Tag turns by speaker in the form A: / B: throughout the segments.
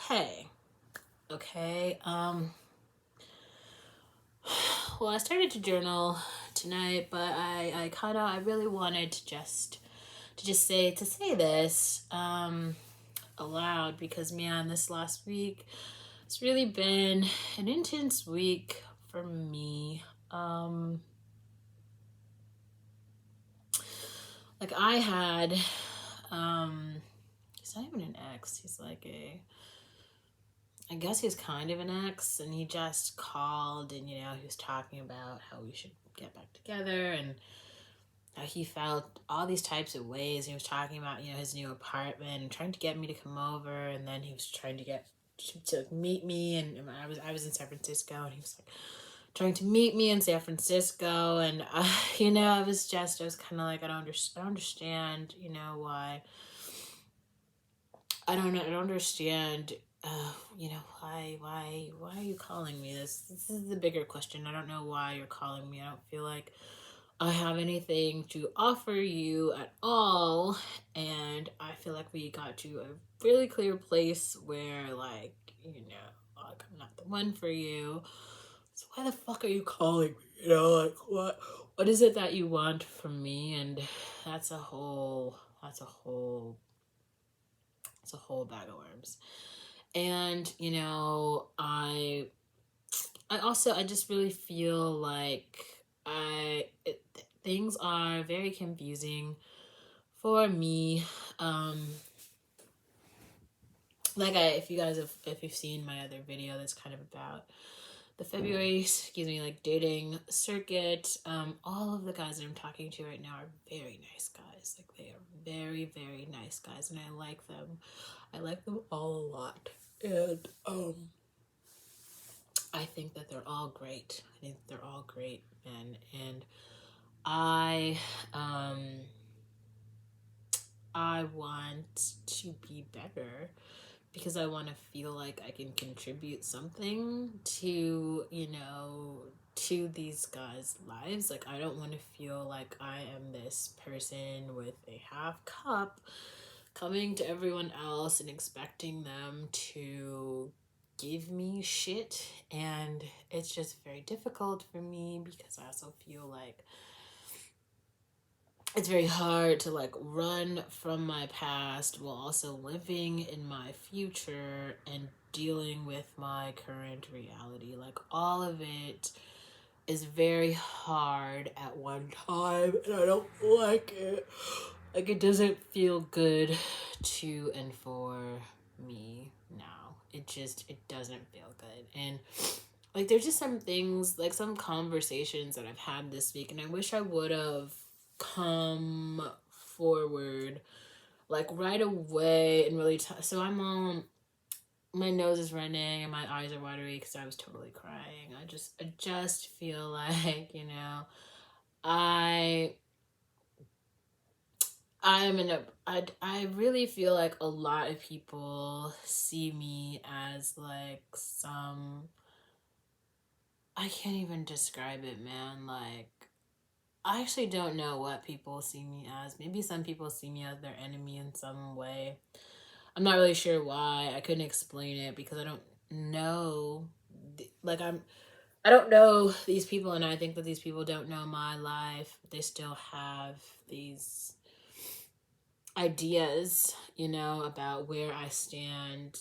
A: Hey, okay. Well, I started to journal tonight, but I really wanted to say this aloud because man, this last week it's really been an intense week for me. Like I had he's not even an ex, he's like I guess he's kind of an ex, and he just called and, he was talking about how we should get back together and how he felt all these types of ways. He was talking about, his new apartment and trying to get me to come over, and then he was trying to get to meet me, and I was in San Francisco, and he was like trying to meet me in San Francisco, and I was kind of like, I don't understand, why. I don't understand. Why are you calling me? This is the bigger question. I don't know why you're calling me. I don't feel like I have anything to offer you at all, and I feel like we got to a really clear place where, like, I'm not the one for you. So why the fuck are you calling me? Like, what is it that you want from me? And that's a whole bag of worms. And I just really feel like things are very confusing for me. If you've seen my other video that's kind of about the February, like dating circuit, all of the guys that I'm talking to right now are very nice guys. Like, they are very, very nice guys, and I like them. I like them all a lot. And I think that they're all great. Men. And I want to be better because I want to feel like I can contribute something to, to these guys' lives. Like, I don't want to feel like I am this person with a half cup coming to everyone else and expecting them to give me shit. And it's just very difficult for me because I also feel like it's very hard to, like, run from my past while also living in my future and dealing with my current reality. Like, all of it is very hard at one time, and I don't like it. Like, it doesn't feel good to and for me now. It doesn't feel good. And like, there's just some things, like some conversations that I've had this week, and I wish I would have come forward like right away and really so I'm all, my nose is running and my eyes are watery because I was totally crying. I just feel like, I I'm in a I really feel like a lot of people see me as like some, I can't even describe it, man. Like, I actually don't know what people see me as. Maybe some people see me as their enemy in some way. I'm not really sure why. I couldn't explain it because I don't know. Like, I don't know these people, and I think that these people don't know my life. They still have these ideas, about where I stand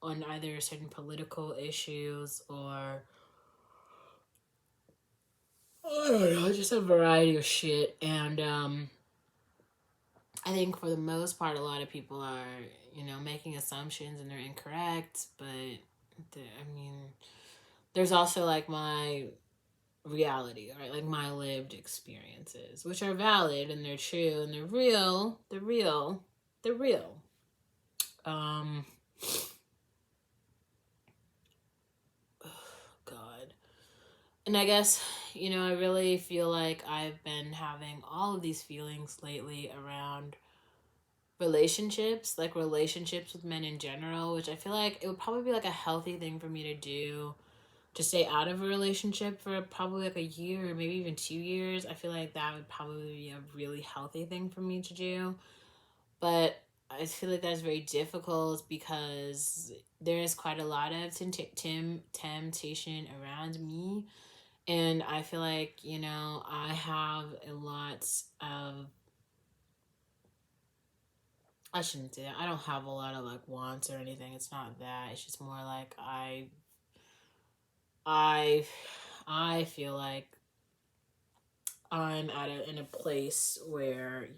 A: on either certain political issues or I don't know, just a variety of shit. And I think for the most part, a lot of people are, making assumptions and they're incorrect. But there's also like my reality, right? Like my lived experiences, which are valid and they're true and they're real. They're real. They're real. Oh, God. And I guess, I really feel like I've been having all of these feelings lately around relationships, like relationships with men in general, which I feel like it would probably be like a healthy thing for me to do, to stay out of a relationship for probably like a year or maybe even 2 years. I feel like that would probably be a really healthy thing for me to do. But I feel like that's very difficult because there is quite a lot of temptation around me. And I feel like, I have a lot of, I shouldn't say that. I don't have a lot of like wants or anything. It's not that. It's just more like I I feel like I'm in a place where,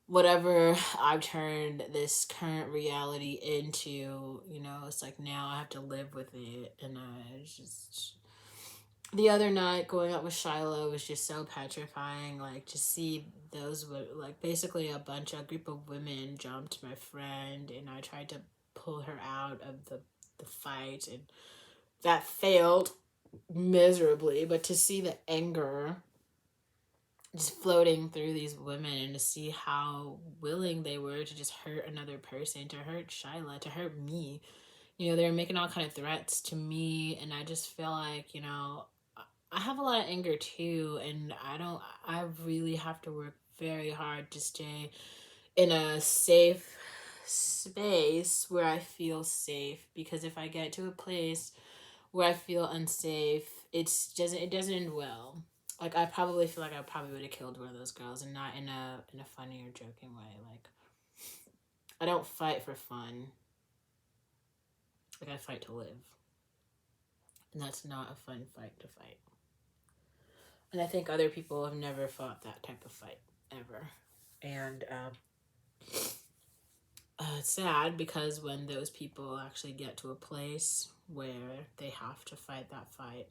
A: whatever I've turned this current reality into, it's like now I have to live with it. And I just, the other night going out with Shiloh was just so petrifying. Like, to see those, like, basically a group of women jumped my friend, and I tried to pull her out of the fight, and that failed miserably. But to see the anger just floating through these women, and to see how willing they were to just hurt another person, to hurt Shyla, to hurt me. They were making all kind of threats to me, and I just feel like, I have a lot of anger too, and I really have to work very hard to stay in a safe space where I feel safe, because if I get to a place where I feel unsafe, it doesn't end well. Like, I probably feel like I probably would have killed one of those girls, and not in a funny or joking way. Like, I don't fight for fun. Like, I fight to live. And that's not a fun fight to fight. And I think other people have never fought that type of fight, ever. And it's sad, because when those people actually get to a place where they have to fight that fight,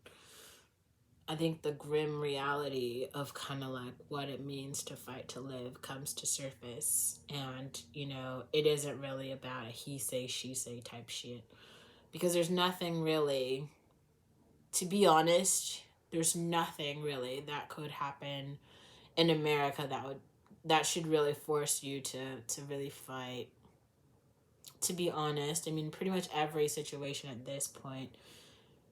A: I think the grim reality of kind of like what it means to fight to live comes to surface. And, it isn't really about a he say, she say type shit. Because there's nothing really, to be honest, there's nothing really that could happen in America that should really force you to really fight. To be honest, I mean, pretty much every situation at this point,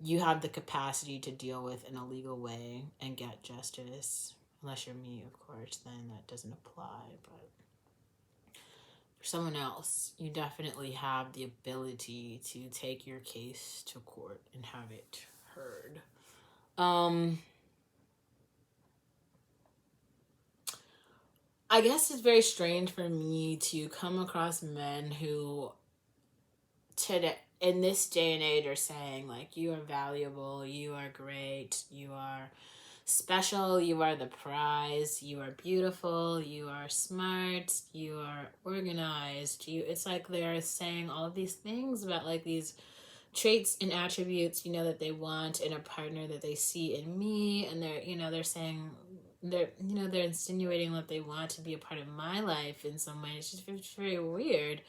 A: you have the capacity to deal with in a legal way and get justice. Unless you're me, of course, then that doesn't apply. But for someone else, you definitely have the ability to take your case to court and have it heard. I guess it's very strange for me to come across men who, today, in this day and age, are saying like, you are valuable, you are great, you are special, you are the prize, you are beautiful, you are smart, you are organized. It's like they're saying all of these things about like these traits and attributes, that they want in a partner that they see in me, and they're saying, they're insinuating that they want to be a part of my life in some way. It's very weird,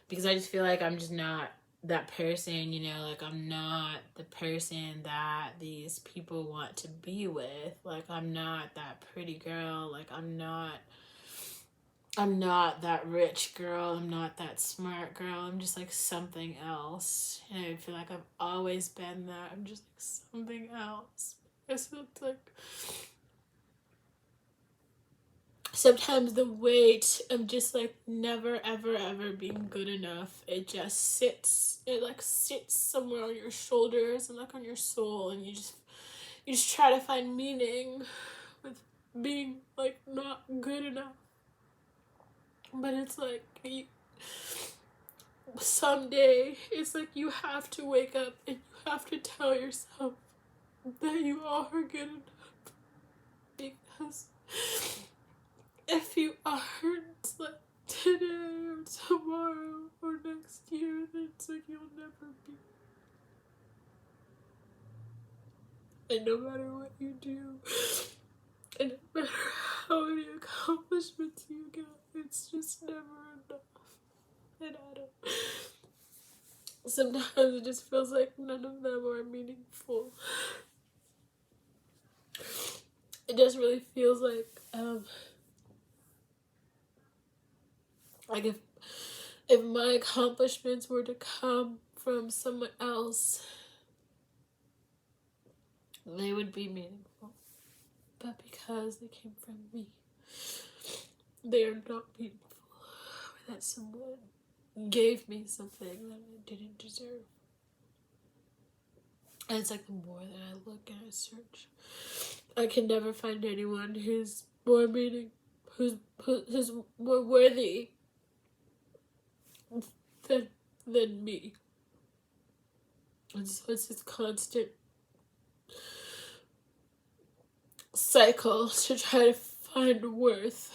A: because I just feel like I'm just not that person, like I'm not the person that these people want to be with. Like, I'm not that pretty girl. Like, I'm not that rich girl. I'm not that smart girl. I'm just like something else. And I feel like I've always been that. I'm just like something else. It's like sometimes the weight of just like never ever being good enough, it like sits somewhere on your shoulders and like on your soul, and you just try to find meaning with being like not good enough. But it's like someday it's like you have to wake up and you have to tell yourself that you are good enough, because if you aren't, like today or tomorrow or next year, then it's like you'll never be. And no matter what you do, and no matter how many accomplishments you get, it's just never enough. And I don't. Sometimes it just feels like none of them are meaningful. It just really feels like if my accomplishments were to come from someone else, they would be meaningful. But because they came from me, they are not meaningful that someone gave me something that I didn't deserve. And it's like the more that I look and I search, I can never find anyone who's more who's more worthy than me. And so it's this constant cycle to try to find worth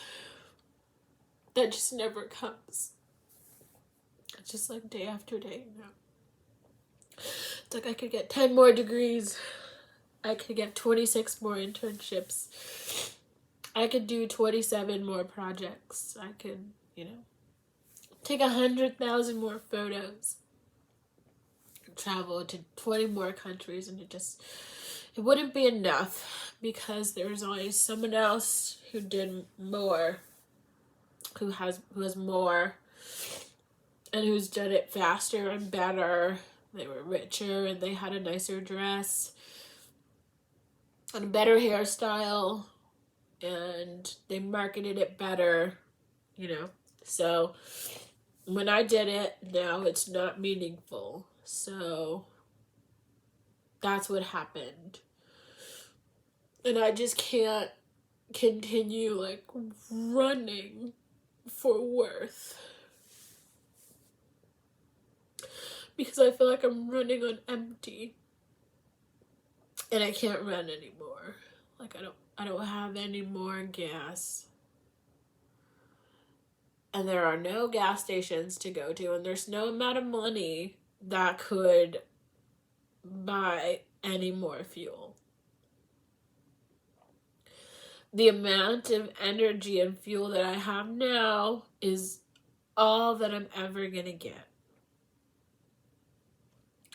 A: that just never comes. It's just like day after day now. It's like I could get 10 more degrees. I could get 26 more internships. I could do 27 more projects. I could, take 100,000 more photos. Travel to 20 more countries, and it wouldn't be enough because there's always someone else who did more, who has more, and who's done it faster and better. They were richer and they had a nicer dress and a better hairstyle, and they marketed it better, So when I did it, now it's not meaningful. So that's what happened. And I just can't continue running for worth. Because I feel like I'm running on empty. And I can't run anymore. I don't have any more gas. And there are no gas stations to go to, and there's no amount of money that could buy any more fuel. The amount of energy and fuel that I have now is all that I'm ever gonna get.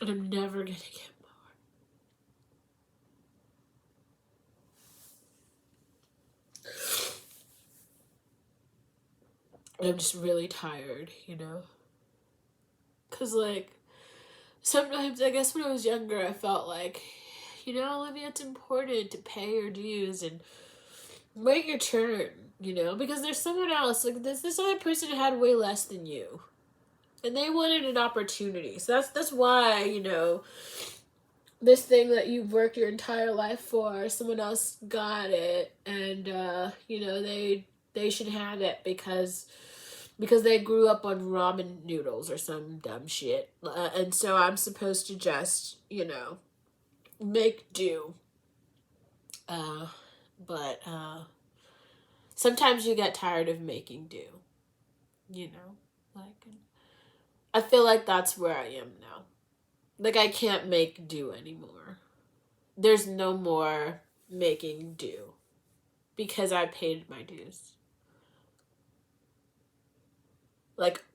A: And I'm never gonna get more. And I'm just really tired, Because, sometimes, I guess when I was younger, I felt like, Olivia, it's important to pay your dues and wait your turn, Because there's someone else, this other person had way less than you. And they wanted an opportunity. So that's why, this thing that you've worked your entire life for, someone else got it, and they should have it because they grew up on ramen noodles or some dumb shit, and so I'm supposed to just make do. But sometimes you get tired of making do, I feel like that's where I am now. I can't make do anymore. There's no more making do because I paid my dues.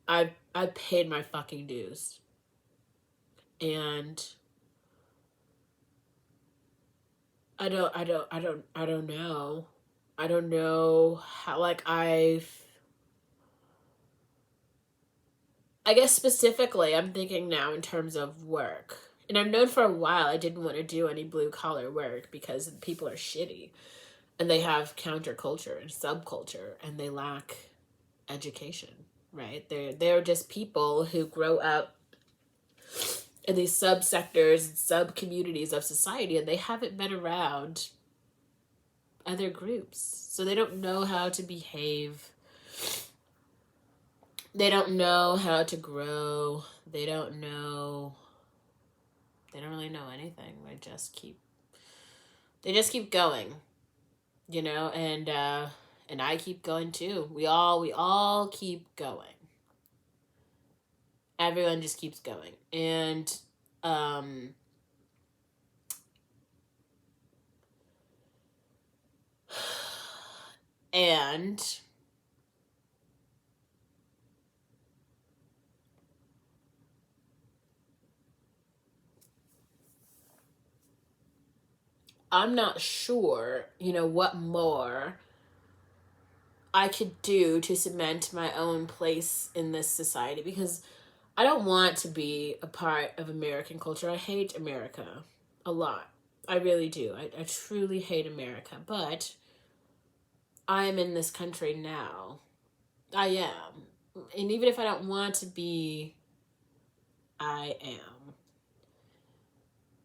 A: I paid my fucking dues. And I don't know. I don't know how, I guess specifically I'm thinking now in terms of work. And I've known for a while I didn't want to do any blue collar work because people are shitty and they have counterculture and subculture and they lack education, right? They're just people who grow up in these subsectors and sub-communities of society, and they haven't been around other groups. So they don't know how to behave. They don't know how to grow. They don't really know anything. They just keep going, and I keep going too. We all keep going. Everyone just keeps going. And I'm not sure, what more I could do to cement my own place in this society, because I don't want to be a part of American culture. I hate America a lot. I really do. I truly hate America, but I am in this country now. I am. and even if I don't want to be, I am.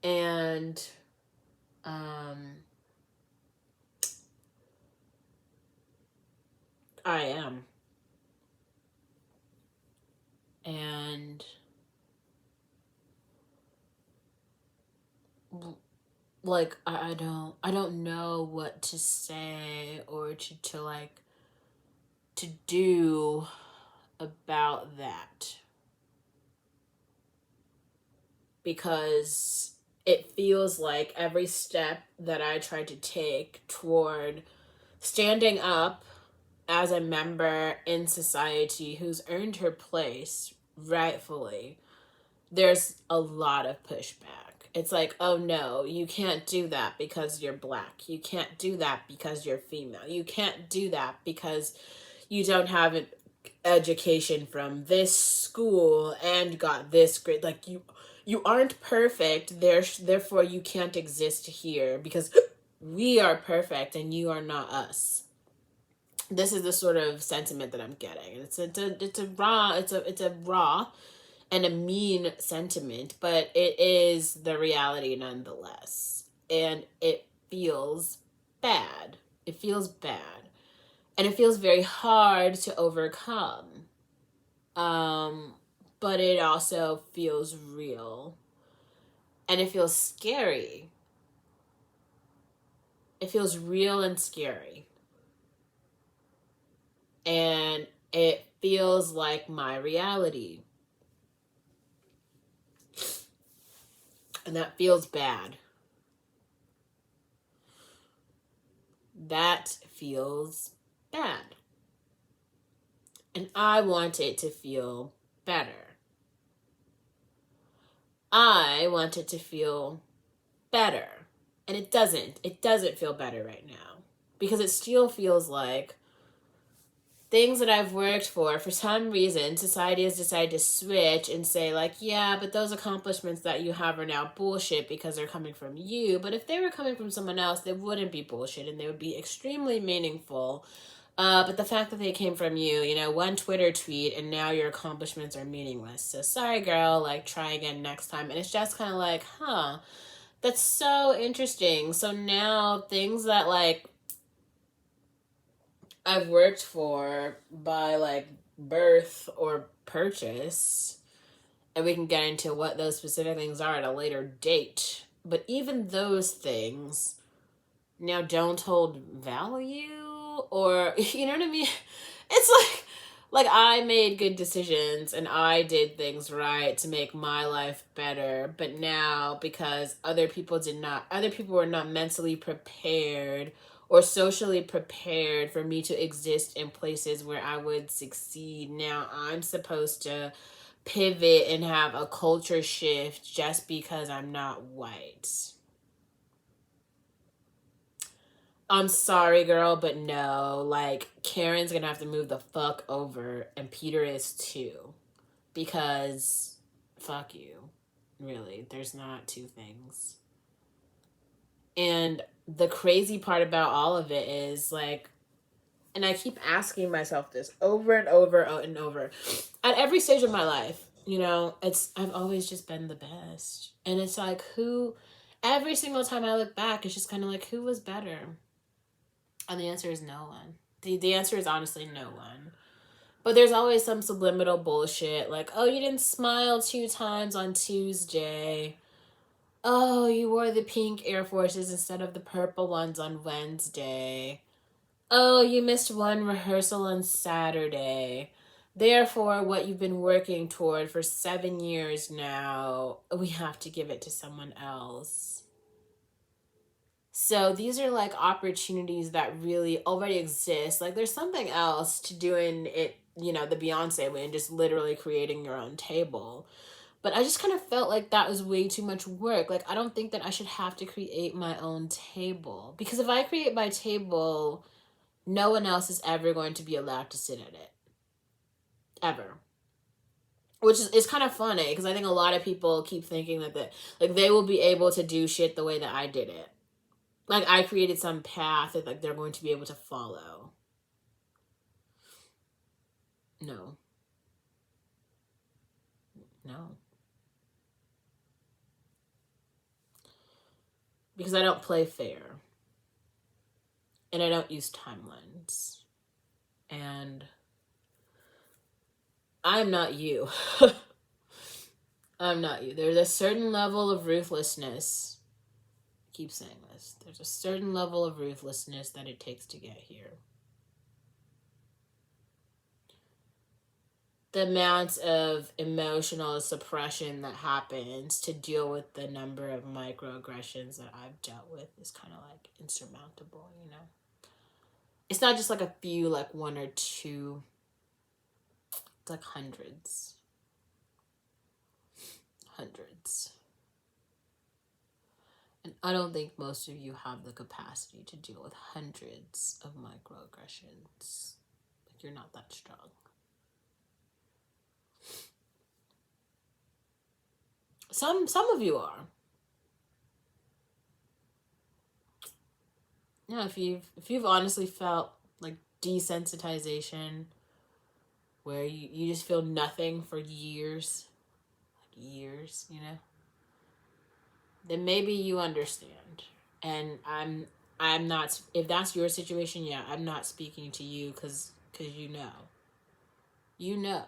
A: And I am. And like I don't know what to say or to like to do about that, because it feels like every step that I try to take toward standing up as a member in society who's earned her place rightfully, there's a lot of pushback. It's like, oh no, you can't do that because you're black. You can't do that because you're female. You can't do that because you don't have an education from this school and got this grade. Like you aren't perfect, therefore you can't exist here because we are perfect and you are not us. This is the sort of sentiment that I'm getting. It's a raw and a mean sentiment, but it is the reality nonetheless. And it feels bad. It feels bad. And it feels very hard to overcome. But it also feels real. And it feels scary. It feels real and scary. And it feels like my reality. And that feels bad. That feels bad. And I want it to feel better. I want it to feel better. And it doesn't. It doesn't feel better right now. Because it still feels like things that I've worked for some reason, society has decided to switch and say, like, yeah, but those accomplishments that you have are now bullshit because they're coming from you. But if they were coming from someone else, they wouldn't be bullshit and they would be extremely meaningful. But the fact that they came from you, one Twitter tweet and now your accomplishments are meaningless. So sorry, girl, like, try again next time. And it's just kind of like, huh, that's so interesting. So now things that, like, I've worked for by like birth or purchase, and we can get into what those specific things are at a later date. But even those things now don't hold value, or you know what I mean? It's like I made good decisions and I did things right to make my life better, but now because other people were not mentally prepared or socially prepared for me to exist in places where I would succeed. Now I'm supposed to pivot and have a culture shift just because I'm not white. I'm sorry, girl, but no. Like, Karen's gonna have to move the fuck over, and Peter is too. Because, fuck you. Really, there's not two things. And the crazy part about all of it is, like, and I keep asking myself this over and over and over. At every stage of my life, I've always just been the best. And it's like, every single time I look back, it's just kind of like, who was better? And the answer is no one. The answer is honestly no one. But there's always some subliminal bullshit like, oh, you didn't smile 2 times on Tuesday. Oh, you wore the pink Air Forces instead of the purple ones on Wednesday. Oh, you missed 1 rehearsal on Saturday. Therefore, what you've been working toward for 7 years now, we have to give it to someone else. So these are like opportunities that really already exist. Like there's something else to doing it, the Beyonce way and just literally creating your own table. But I just kind of felt like that was way too much work. Like I don't think that I should have to create my own table. Because if I create my table, no one else is ever going to be allowed to sit at it. Ever. Which is kind of funny because I think a lot of people keep thinking that they will be able to do shit the way that I did it. Like, I created some path that, like, they're going to be able to follow. No. No. Because I don't play fair. And I don't use timelines. And I'm not you. I'm not you. There's a certain level of ruthlessness. I keep saying this. There's a certain level of ruthlessness that it takes to get here. The amount of emotional suppression that happens to deal with the number of microaggressions that I've dealt with is kind of like insurmountable, you know? It's not just like a few, like one or two. It's like hundreds. Hundreds. And I don't think most of you have the capacity to deal with hundreds of microaggressions. Like, you're not that strong. Some of you are. You know, if you've honestly felt like desensitization, where you just feel nothing for years, like years, you know, then maybe you understand. And I'm not, if that's your situation, yeah, I'm not speaking to you because you know. You know.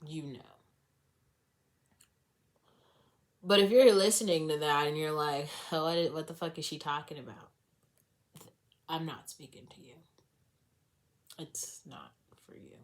A: You know. But if you're listening to that and you're like, what the fuck is she talking about? I'm not speaking to you. It's not for you.